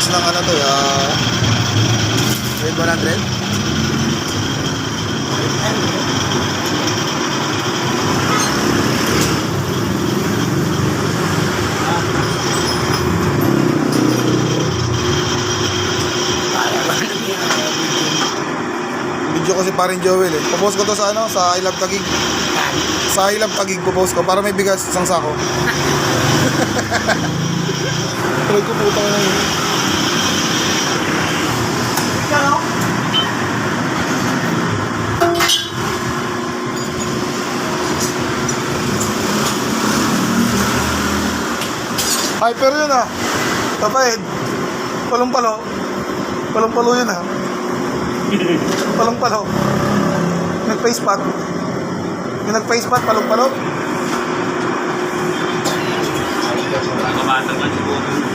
box ng ano to, grade 100. Video ko si Parin Joel eh. Popost ko to sa ano, sa I Love Taguig. Sa I Love Taguig popost ko para may bigas isang sako. Tuloy ko puta na yun. Hyper yun ah. Tapahid. Palong-palo. Palong-palo yun ah. Palong-palo. Nag-face pack. Yung nag-face pack, palong-palo. Nakamatang man siguro.